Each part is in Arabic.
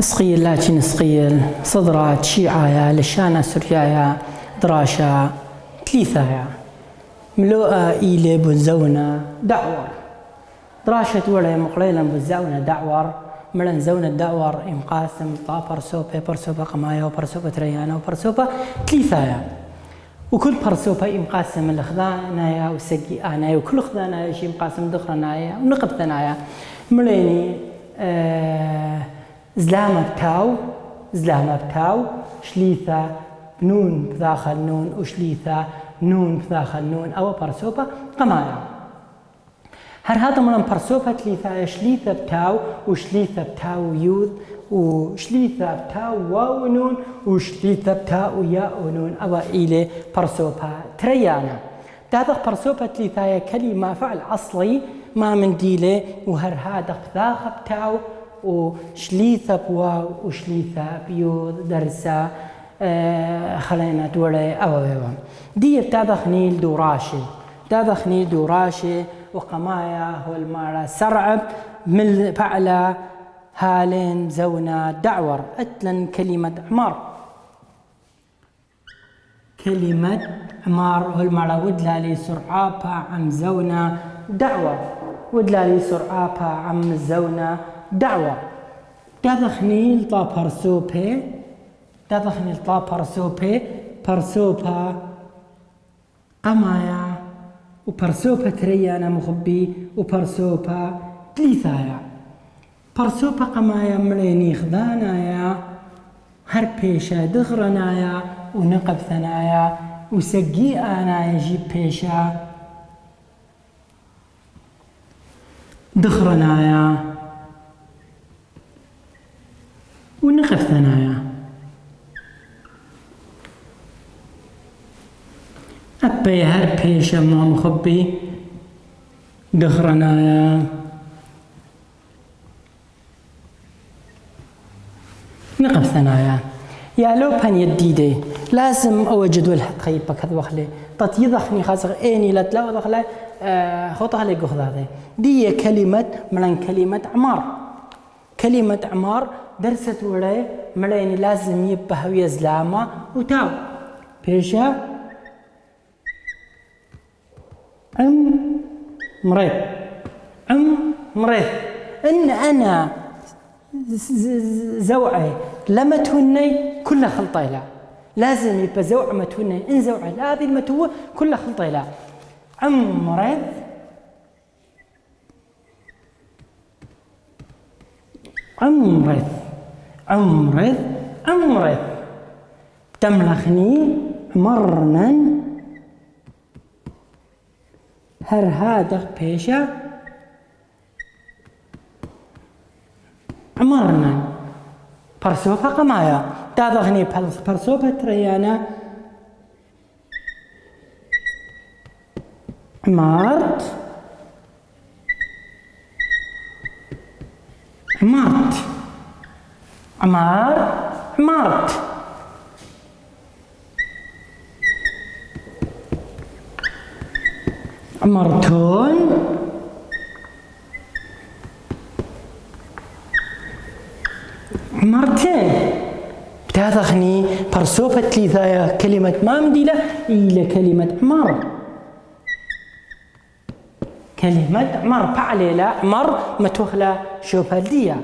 سقيل لاتين سقيل صدرات شيعايا لشانا سريايا دراشا تليثايا ملوءا إيلي بنزونا دعور دراشة ولا مقليلا بنزونا دعور ملن زونا الدعور إمقاسم طا برسوبة برسوبة قمايا وبرسوبة تريانا وبرسوبة تليثايا وكل برسوبة إمقاسم الخذانايا وسقيانايا وكل خذانايا شي إمقاسم دخرنايا ونقبتنايا مليني زلامة بتاو شليثة نون بداخل نون وشليثة نون بداخل نون أو برسوبة قمايا هر هذا من برسوبة تليثة شليثة بتاو وشليثة بتاو يوذ وشليثة بتاو واو نون وشليثة بتاو ياء نون أو إلى برسوبة تريانا هذا برسوبة تليثة كلمة فعل أصلي ما من ديله وهر هذا بذاخ بتاو وشليثة بواو وشليثة بيوذ درسة خلينا دوري أو دي بتادخنيل دوراشي وقمايا هو المارة سرعب من فعل هالين زونا دعور أتلن كلمة عمار هو المارة ودلالي سرعابا عم زونا دعور ودلالي سرعابا عم زونا دعوة تدخنيل طا برسوبة برسوبة قمايا وبرسوبة تريانا مخبي وبرسوبة تليثايا برسوبة قمايا مليني خذانايا هر بيشا دغرنايا ونقب ثنايا وسقي آنايا جيب بيشا دغرنايا ونقف ثنايا أبي هر بيشا ما مخبي دخرنايا نقف ثنايا يا لو بان يديدي لازم أوجد الحقيب بكذا وخلي تطيضخني خاصة إني لا تلا وخلي خطها لي قخذاذي دي كلمة ملان كلمة عمار درست وراي ملاني لازم يبها ويزلامة وتاو بيشا مريض إن أنا زوعي لما تهني كلها خلطيلا لازم يبقى زوع ما تهني إن زوعي هذه المتوه كلها خلطيلا عمرث تملخني مرنا هر هذا بيشا عمرنا برسوبة قمايا تاضغني برسوبة تريانا عمارت عمرتون عمرتين بتاخني برسوبة تليثايا كلمة ما مديلة إلى كلمة عمر بعليلا عمر متوخلا شوفالدية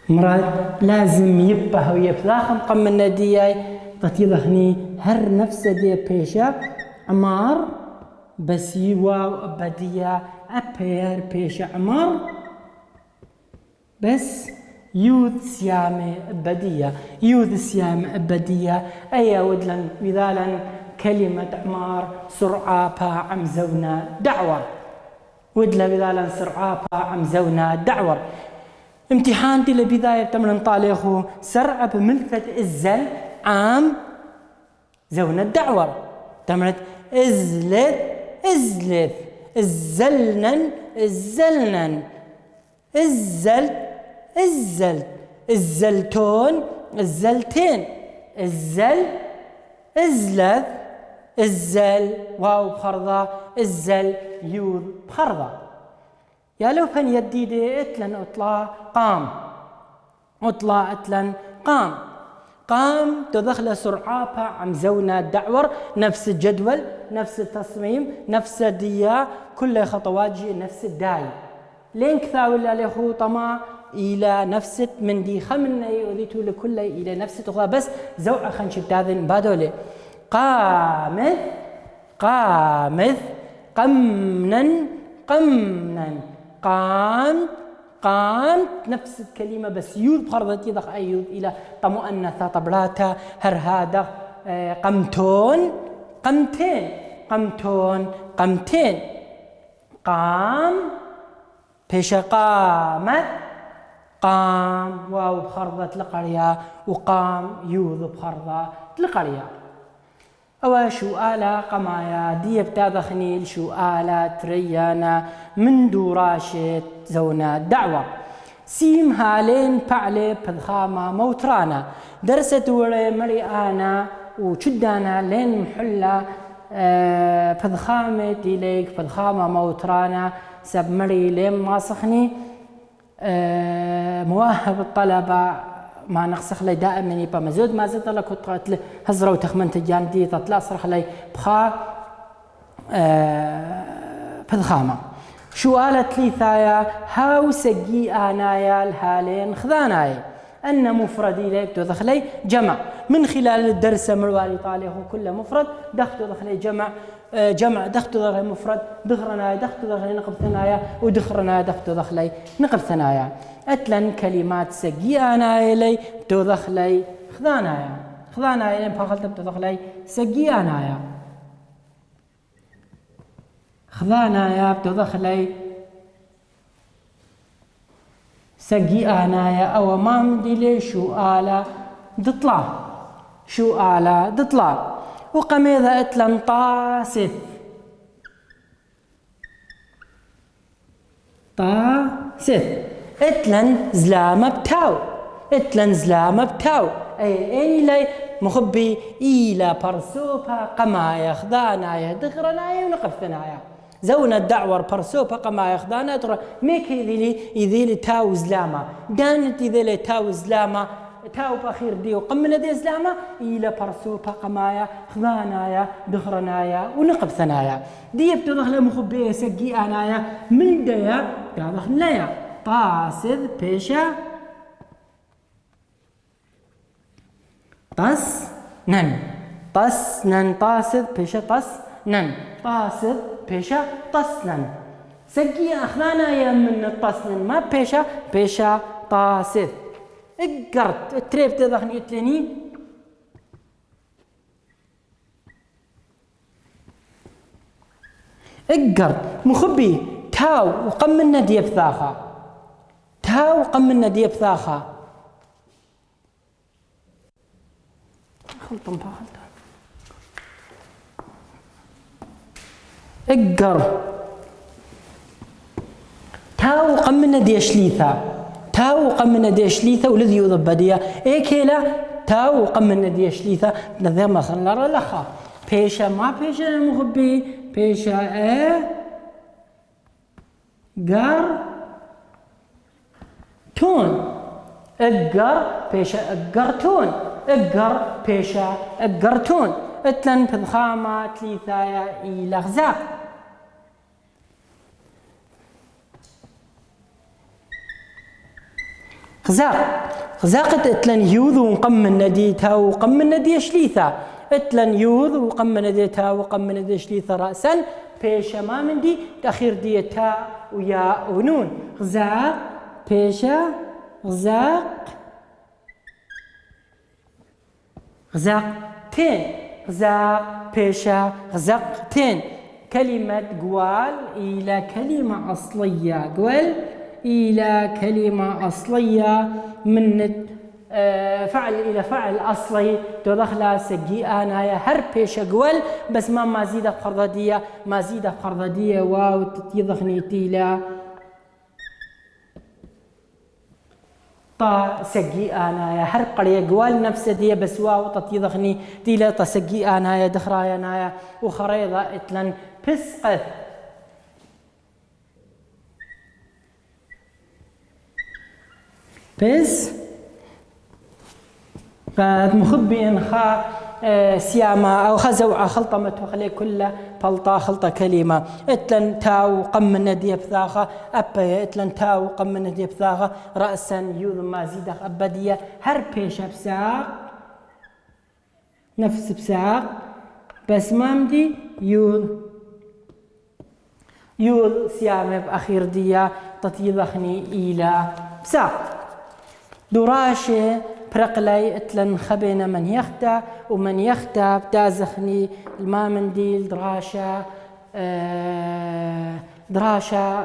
مراد لازم يبه ويبثاخم قم الندياي تطيضخني هر نفس دي بيشا عمار بس يوا بديا أبير بيشا عمار بس يوذ سيام بدية أي ودلن مثالا كلمة عمار سرعابا عم زونا دعوة ودلا مثالا سرعابا عم زونا دعوة امتحان دي لبداية تمرن طالخو سرع بملثة الزل عام زونا الدعوة تمرت ازلث الزلنن الزلتون الزلتين ازلث الزل واو بخرضة الزل يوذ بخرضة. يا لو فن يديدي اتلن اطلا قام اطلا اتلن قام قام تدخل سرعة عم زونا الدعور نفس الجدول نفس التصميم نفس الديا كل خطوات جي نفس الداي لين كثاو اللي خو طما إلى نفس من دي خمن يؤذيتو لكل إلى نفس تخا بس زوع خنشب تاذن بادولي قامث قامث قمنا قمنا قام قام نفس الكلمة بس يوذ بخرضتي ضخ أيوذ إلى طمؤنثة طبلاتا هرهادة قمتون قمتين قمتون قمتين قام بيش قامت قام واو بخرضة القرية وقام يوذ بخرضة القرية. أو شو آلا قمايا دي بتادخني شو آلا تريانا من دوراشة زونا الدعوة سيم هالين بعلي بذخامة موترانا درست وري مريانا وشدانا لين محلة بذخامة ديليك بذخامة موترانا سب مري لين ماسخني مواهب الطلبة ما نقصخ لي دائما يبقى مزود ما زلت لك قتل هزرة وتخمنت جاندي تطلع صرخ لي بخا بذخامة شو قالت لي ثايا هاو سجي انايا الهالين خذاناي ان مفردي لي تدخلي جمع من خلال الدرس مروالي طالع كل مفرد دخلت دخلي جمع دخلت دخلي مفرد دخرنا دخلت دخلي نقب ثنايا ودخرنا دخلت دخلي نقب ثنايا اتلن كلمات سجي انايا لي تدخلي خذانايا خذانايا لين فخلت تدخلي سجي انايا خذانايا تدخلي سجي انايا او ما مدي لي شو آلا دطلع شو آلا دطلع وقميذا اتلن طاسث طاسث اتلن زلامة بتاو اتلن زلامة بتاو اي لي مخبي إلى برسوبة قمايا خذانايا دخرنايا ونقف ثنايا زونا الدعور برسوبة قمايا خذانا ترى ميك يذيلي تاو زلامة دانت يذيلي تاو زلامة تاو بأخير دي وقمنا دي زلامة إلى برسوبة قمايا خذانايا دخرنايا ونقف ثنايا دي بتدخل مخبي سجي انايا من ديا دخلنايا طاسذ بيشا طس نن طس نن طاسذ بيشا طس نن طاسذ بيشا طس نن سجي أخذانايا من الطسن ما بيشا طاسذ اقرت التريب تدخل يتلني اقرت مخبي تاو وقمنا ديب ثاخا تاو وقمنا ديب ثاخا خلطن خلطن اقر تاو وقمنا دي شليثا تاو وقمنا دي شليثا والذي يوضب بديا ايكيلا تاو وقمنا دي شليثا نذير مثلا نرى لخا بيشا ما بيشا المخبي بيشا قر تون اقر بيشا اقرتون اقر بيشا اقرتون اتلن بضخامة تليثايا الى غزاق غزاقت اتلن يوذ وقم الندي تاو وقم الندي شليثا اتلن يوذ وقم الندي تاو وقم الندي شليثا رأسا بيشا ما من دي تأخير دي تا ويا ونون غزاق بيشا غزاق غزاقتين غزاق بيشا غزاقتين كلمة قوال إلى كلمة أصلية قوال إلى كلمة أصلية من فعل إلى فعل أصلي تدخل سجي أنا هر بيش قول بس ما زيدة بخرضية ما زيدة بخرضية واو تيضخني تيلا طا سجي انايا هر قريه قوال نفسه دي بسوا وطت يضخني دي لا تسجي انايا دخرايا نايا وخريضه اتلن بسقث بس قد مخبي انخا سياما او خزوعه خلطه متوخلي كله بلطه خلطه كلمه اتلن تاو قم ندي بثاخه ابا اتلن تاو قم ندي بثاخه راسا يوذ ما زيدخ ابديه هر بيش بساق نفس بساق بس مامدي يوذ سيامه باخير ديا تطيضخني الى بساق دراشه برقلي اتلن خبينا من يختا ومن يختا بتازخني المامنديل دراشة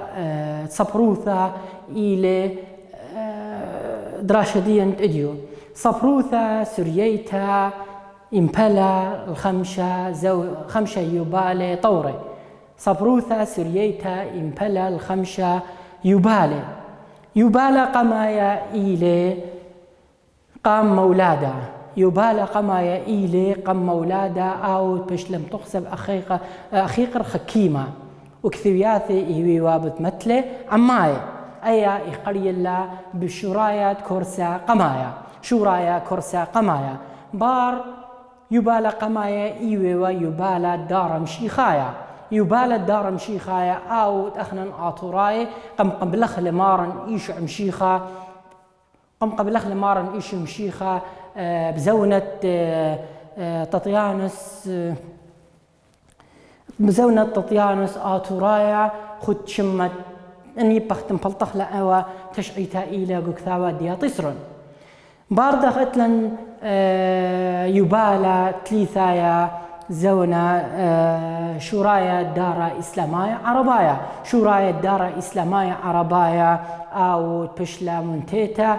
صبروثة إلى دراشة دي اديو صبروثة سرييتا إمبلا خمشة يبالي طوري صبروثة سرييتا إمبلا الخمشة يبالي قمايا إلى قام مولادا يبالى قمايا إيلي قام مولادا أو بشلم تقسب أخيقر خكيمة وكثوياثي إيوي وابت متلة عمايا أيا إقري الله بشرايات كورسا قمايا شرايا كورسا قمايا بار يبالى قمايا إيوي ويبالى دار مشيخايا يبالى دار مشيخايا أو تأخنن آطوراي قم قبلخ لمارن إيش مشيخا قم قبلخ لمارن إيش مشيخة بزونة تطيانس آتورايا خد شمت أني بختم بلطخ لأوا تشعيتا إلى قكثاوة ديا طسرن باردخ اتلن يبالا تليثايا زونا شورايا دارا إسلامية عربايا شورايا دارا إسلامية عربايا أو بشلا منتيتا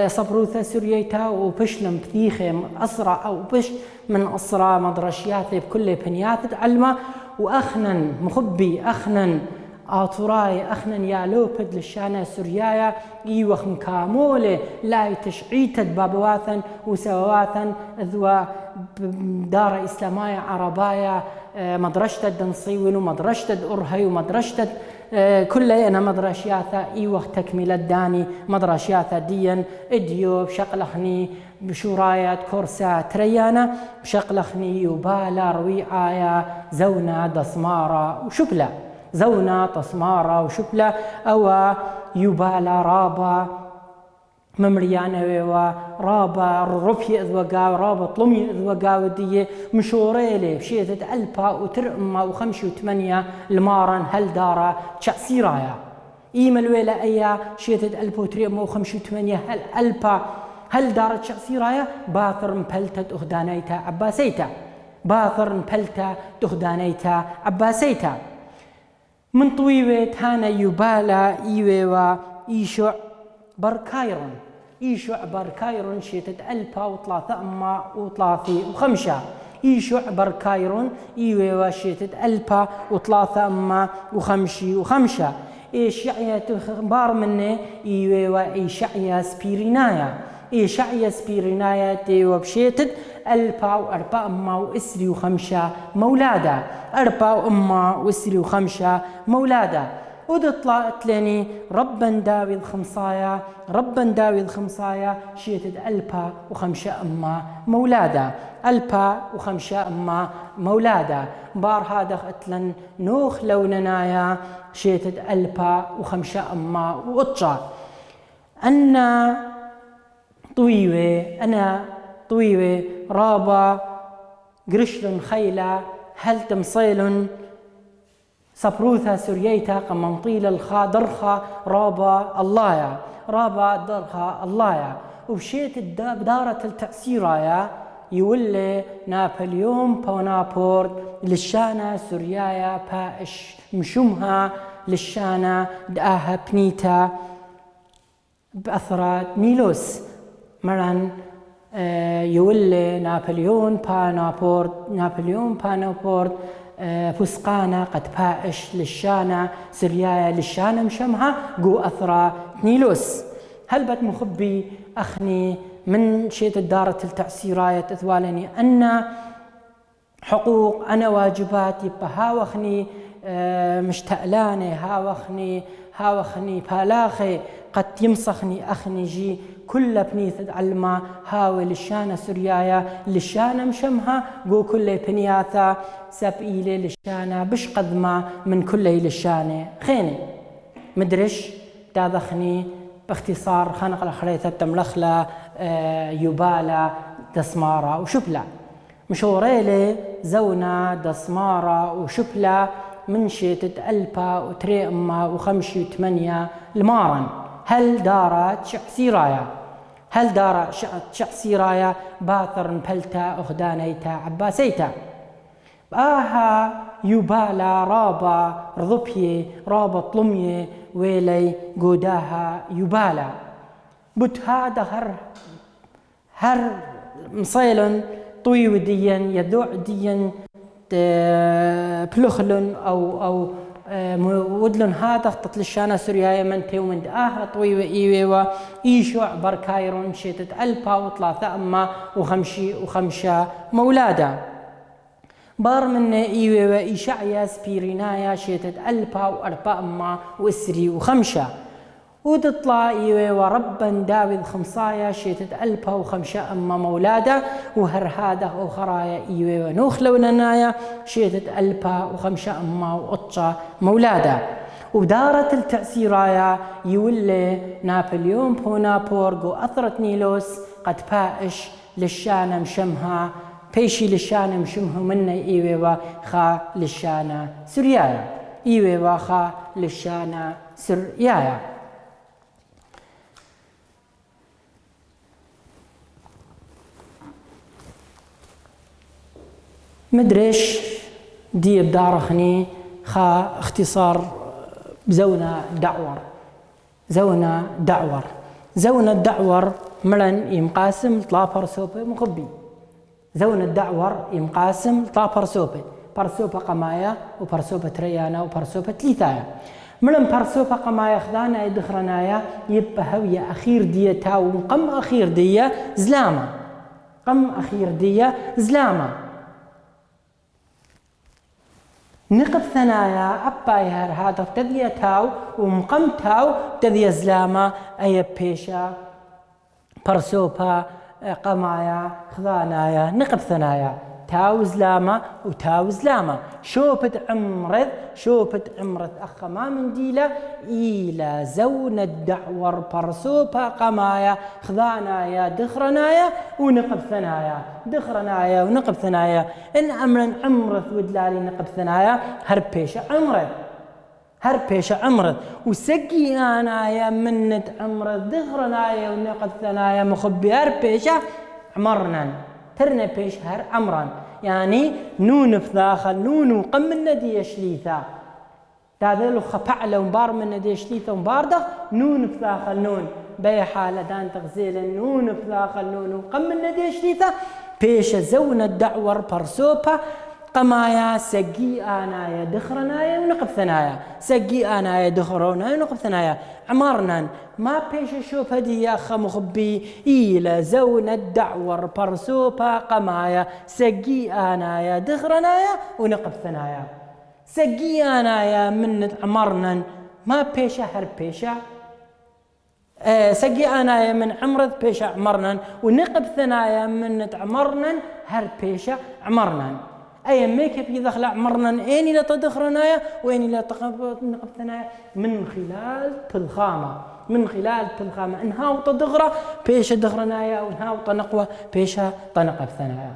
صبروثا سوريتا وبشلم بثيخم أسرع أو بش من أسرع مدرشياتي بكل بنيات علمة وأخنن مخبي أخنن آطوراي أخنن يا لوبد للشانة سوريايا إيوخ مكامولة لا تشعيتت بابواثا وسواواثا ذو دار إسلامية عربايا مدرشة دنصيون ومدرشة أرهي ومدرشة كلها أنا مدرشياثا إيوخ تكملة داني مدرشياثا ديا إديو بشقلخني بشورايات كورسا تريانا بشقلخني يبالا رويعايا زونا دسمارة وشبلة زونا تصمارة وشبلة أو يبالا رابا ممريانا ورابا ربي إذوقا ورابا طلمي إذوقا ودي مشوريلي بشيتة ألبا وترقما وخمشي وثمانية المارن هل دارا تشأسيرايا إيما الويلة أيا شيتة ألبا وترقما وخمشي وثمانية هل ألبا هل دارا تشأسيرايا باثر مبلتة أخدانيتا عباسيتا باثر مبلتة أخدانيتا عباسيتا من طويوة تانا يبالا إيوة إيشع بركايرون إيشع بركايرون شيتت ألبا وطلاثة أما وطلاثي وخمشة إيشع بركايرون إيوة شيتت ألبا وطلاثة أما وخمشي وخمشة إيشعية بار مني إيوة إيشعية سبيرينايا إيشعية سبيرينايا تيوة بشيتت ألبا وأربا أما وإسري وخمشة مولادة أربا وأما وإسري وخمشة مولادة ودطلع تلاني ربا داويد خمصايا ربا داويد خمصايا شيتد ألبا وخمشة أما مولادة ألبا وخمشة أما مولادة بار هذا أتلن نوخ لوننايا شيتد ألبا وخمشة أما وقطشة أنا طويوة رابا قرشل خيلة هل تمصيل صبروثا سرييتا قمنطيل الخادرخا رابا اللايا رابا درخا اللايا وبشيت بدارة التأثيرايا يولي نابليون بونابورت للشانة سوريايا باش مشومها للشانة داها بنيتا بأثرات ميلوس مران يولي نابليون بونابورت فسقانا قد باش للشانة سريايا للشانة مشمها قو أثرى نيلوس هل بت مخبي أخني من شيت الدارة التعسيراية تثوالني أن حقوق أنا واجبات يبقى هاوخني مشتألاني هاوخني بالاخي قد يمسخني أخني جي كل بنيث علما هاوي للشانة سريايا للشانة مشمها قو كل بنياثا سب إيلي للشانة بش قدما من كل للشانة خيني مدرش داذخني باختصار خنق الخريطة تملخلة يبالة دسمارة وشبلة مشوريلي زونا دسمارة وشبلة من شيتة ألبا وتري أما وخمشي وثمانية المارن هل دارت شعسيرايا هل دار شعسيرايا باثر نبلتا أخدانيتا عباسيتا آها يبالا رابا رضبيه رابا طلميه ويلي قوداها يبالا بوت هذا هر مصيلن طوي وديا يذوع ديا بلخلن أو ودلن هذا خطط للشانة سوريا من تيومند طوي وإيوة إيشوع بركايرون شيتة ألبا وثلاثة أما وخمشة مولادا بار من إيوة إيشعيا سبيرينايا شيتة ألبا وأربع أما وإسري وخمشة وتطلع إيوة وربا داوذ خمسايا شيتة ألبا وخمشة أما مولادا وهر هذا وخرايا إيوة ونوخ لوننايا شيتة ألبا وخمشة أما وقطشة مولادا ودارت التأثيرايا يولي نابليون بونابورغو أثرت نيلوس قد بائش للشانة مشمها بيشي للشانة مشمها منا إيوة خا للشانة سريايا إيوة خا للشانة سريايا مدرش دي بدارخني خا اختصار زونا دعور ملن يمقاسم طلا برسوبة مخبي زونا الدعور يمقاسم طلا برسوبة قمايا وبرسوبة تريانا وبرسوبة تليثايا ملن برسوبة قمايا خذانا يدخرنايا يبقى هوية أخير دية تاو قم أخير دية زلامة نقب ثنايا أبايهر هذا تذية تاو ومقم تاو تذية زلامة أي بيشا برسوبا قمايا خذانايا نقب ثنايا تاو زلامة وتاو زلامة شوبت عمرت أخ ما من ديلة إلى زون الدعور برسوبا قمايا خذانايا دخرنايا ونقب ثنايا إن أمرا عمرت ودلالي نقب ثنايا هربيش عمرت وسقي أنايا منت عمرت دخرنايا ونقب ثنايا مخبي هربيشة عمرنا ترنا بيش هر عمران يعني نون فذاخل نون وقم من ندي شليثا تاذلو خفعل ومبار من ندي شليثا ومبارده نون فذاخل نون بي حالة دان تغزيل نون فذاخل نون وقم من ندي شليثا بيش زون الدعور برسوبا قمايا سقي آنايا دخرنايا ونقب ثنايا ونقب ثنايا عمرنا ما بيش شوف هدي أخ مخبي إلى زون الدعور برسوبا قمايا سقي آنايا دخرنايا ونقب ثنايا سقي آنايا من عمرنا ما بيش هر بيشا سقي آنايا من عمرت بيش عمرنا ونقب ثنايا من عمرنا هر بيشا عمرنا أي ميكب يدخل عمرنا إني لا تدخرنايا وإني لا نقب ثنايا من خلال تلخامة إنها وتدخرة بيش دخرنايا وإنها وتنقوى بيش تنقب ثنايا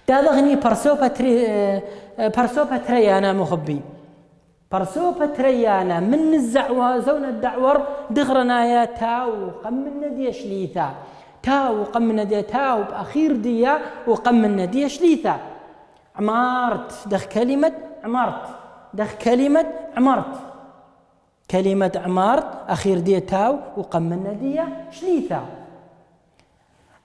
تاذغني برسوبة تريانا مخبي برسوبة تريانا من الزعوة زون الدعور دخرنايا تاو قم من ندي شليثا تاو قم من ندي تاو بأخير ديا وقم من ندي شليثا عمارت دخ كلمة عمارت أخير دي تاو وقم من ندية شليثا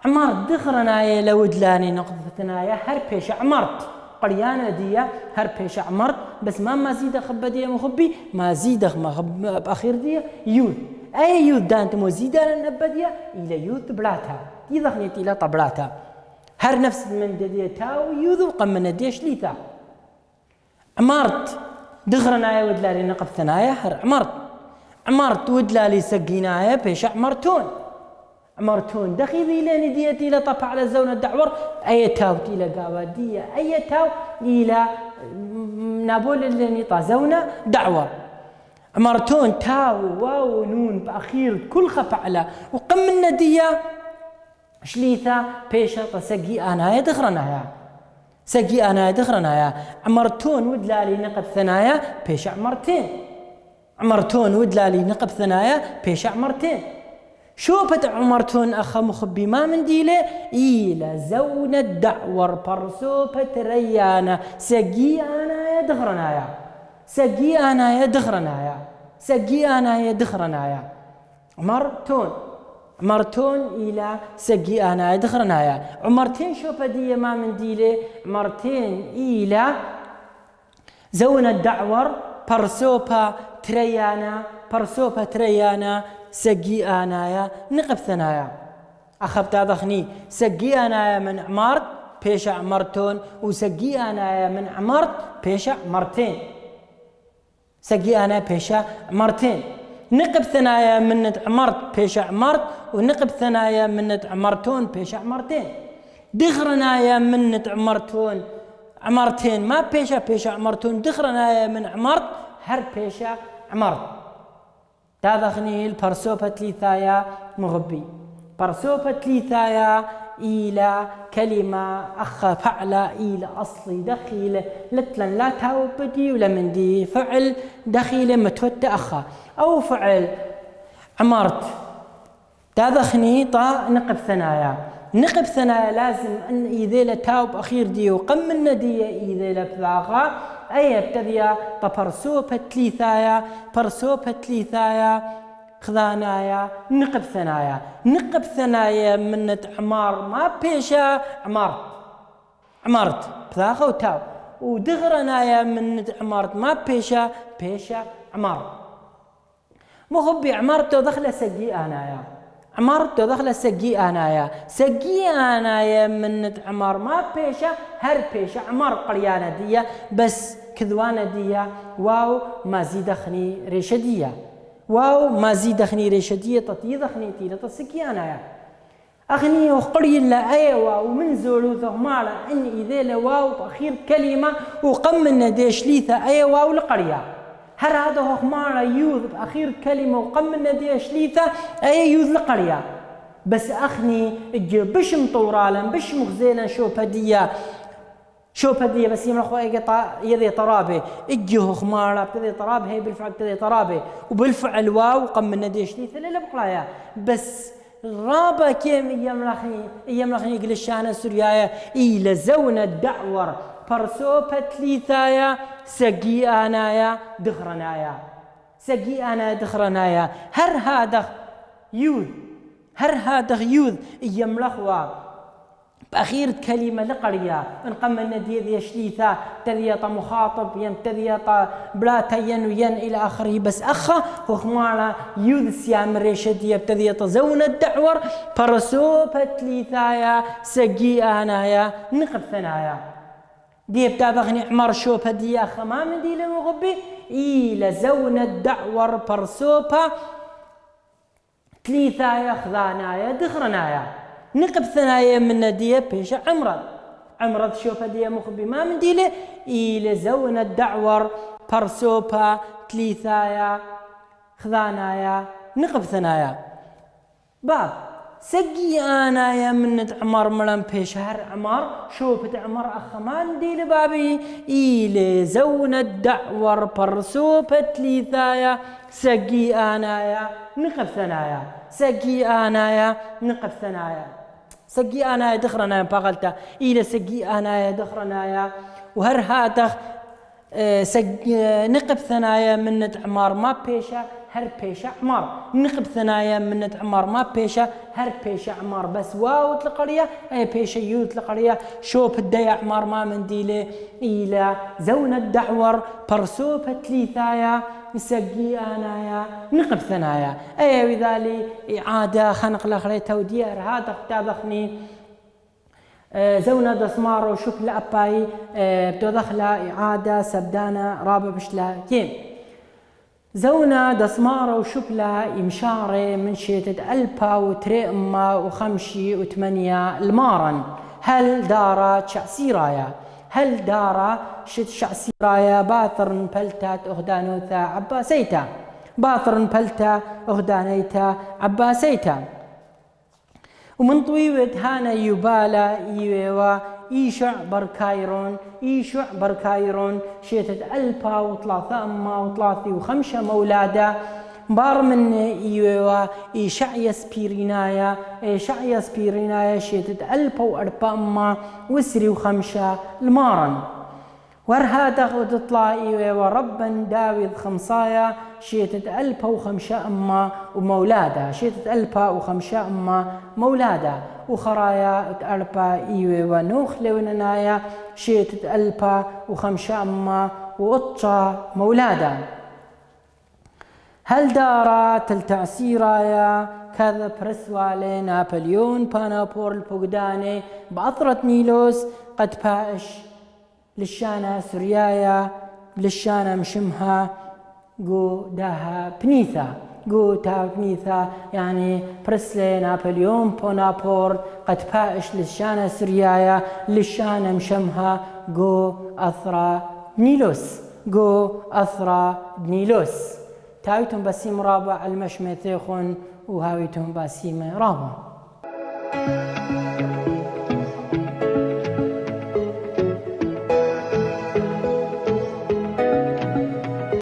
عمارت دخرنايا لودلاني نقضتنايا هر بيش عمارت قريانة دية هر بيش عمارت بس ما زيد خبدية مخبي ما زيد بأخير دية يود أي يوذ دانت مزيدا النبدية إلى يوذ بلاتا يضخني إلى طبلاتا هر نفس من ديتاو يوذ وقم من ديش ليتا عمارت دغرنايا ودلالي نقب ثنايا هر عمارت ودلالي سقينايا بيش عمرتون دخيذي إلى نديتي إلى طبع على زون الدعور أي تاو إلى قاودية أي تاو إلى نابول اللي نطا زونة دعور عمرتون تاو واو نون بأخير كل خفعلة وقم الندية شليثة بيشة سقي أنا سقي أنا دخرنايا عمرتون ودلالي نقب ثنايا بيش عمرتون ودلالي نقب ثنايا بيش عمرتين شوفت عمرتون أخا مخبي ما من ديله إلى زون الدعور برسوبة ريانا سقي أنا يدخرنايا عمرتون إلى سقي أنا يدخرنايا عمرتين شوفة دي ما من ديله عمرتين إلى زون الدعور برسوبة تريانا سقي أنايا نقب ثنايا أخبت ضخني سقي أنايا من عمارت بيش عمرتون وسقي أنايا من عمارت بيش مرتين سقي أنا بيش مرتين نقب ثنايا من عمرت بيش عمرت ونقب ثنايا من عمرتون بيش عمرتين دخرنايا من عمرتون عمرتين ما بيش عمرتون دخرنايا من عمرت هر بيش عمرت تاذخني البرسوبة ليثايا مغبي برسوبة ليثايا إلى كلمة أخ فعل إلى أصلي دخيل لتلن لا تاوبدي ولا من دي فعل دخيل متود أخا أو فعل عمرت تاذخني طا نقب ثنايا لازم أن إذا تاوب أخير دي وقم من ندية إذا بذاغا أي ابتدي برسوبة ليثايا خذانايا نقب ثنايا من عمار ما بيشا عمرت بذاغا وتاو ودغرنايا من عمارت ما بيشا عمار مخبي عمارته دخل سقي أنايا سقي أنايا من عمار ما بيشا هر بيشا عمار قريانة دية بس كذوانة دية واو ما زيدخني ريشدية تطيدخني تيلة تسقي أنايا أغني وقري لا أي واو من زولو ثغمالة إن إذا لواو بأخير كلمة وقمنا ديش ليثة أي واو لقرية هر هذا هخمارة يوذ بأخير كلمة وقمنا ديش ليثة أي يوذ لقرية بس أخني إجي بش مطورالا بش مغزيلا شو بديه بس يمر أخوي يذي طرابة إجي هخمارة بتذي طرابة هي بالفعل بتذي طرابة وبالفعل واو قمنا ديش ليثة لا بقرايا بس رابا كيم يملخني قلشانة السورياية إلى زون الدعور برسوبة ليثايا سقي أنايا دخرنايا هر هذا يوذ يملخوا بأخير كلمة لقرية انقم الندي ذي شليثة تذيط مخاطب تذيط بلاتا ين إلى آخره بس أخا وخمارة يوذ سيام ريشدية تذيط زون الدعور برسوبة ليثايا سقي أنايا نقب ثنايا دي بتاذغني عمر شوبة دي أخا ما من دي لمغبي إلى زون الدعور برسوبة تليثايا خذانايا دخرنايا نقب ثنايا من ندية بيش عمرض شوفة دي مخبي ما من ديله إلى زون الدعور برسوبة تليثايا خذانايا نقب ثنايا باب سقي أنايا من عمر ملم بيش هر عمر شوفة عمر أخ ما من ديله بابي إلى زون الدعور برسوبة تليثايا سقي أنايا نقب ثنايا سقي أنايا نقب ثنايا سقي أنايا دخرنايا باغلتا إلى سقي أنايا دخرنايا وهر هاتخ نقب ثنايا من عمار ما بيشا هر بيشة عمار نقب ثنايا من عمار ما بيشة هر بيشة عمار بس واو القرية أي بيشة يوت القرية شوب الديا عمار ما منديله إلى زون الدعور برسوبة ليثايا نسقي أنايا نقب ثنايا أي وذالي إعادة خنق لخري تودير هذا اختابخني زونا دسمار وشكل أباي بدخلة إعادة سبدانا رابع بشلا كيم زونا دسمار وشكلة إمشارة من شيتة ألبا وتري أما وخمشي وثمانية المارن هل دارا شعسيرايا هل دارا شت شعسيرايا باثر بلتات أغدانوتا عباسيتا باثر بلتا أغدانيتا عباسيتا ومن طويوة هانا يبالا يويوا إيشع بركايرون شيتة ألبا وثلاثة أما وثلاثة وخمسة مولادة بار من يويوا إيشعيا سبيرينايا شيتة ألبا وأربا أما وسري وخمسة المارن ورهاتا تطلع إيويوا ربا داويد خمسايا شيتة ألبا وخمسة أما ومولادة شيتة ألبا وخمسة أما مولادة وخرايا أربا إيويوا نوخ لوننايا شيتة ألبا وخمسة أما وأطشا مولادة هل دارا تلتعسيرايا كذا برسوالي نابليون بانابور البوغداني بعطرة نيلوس قد باش للشانة سوريايا للشانة مشمها جو داها بنيثا جو تا بنيثا يعني برسلي نابليون بونابور قد باش للشانة سوريايا للشانة مشمها جو أثرى نيلوس تاويتم بسيم رابع المشمثيخون وهاويتم بسيم رابع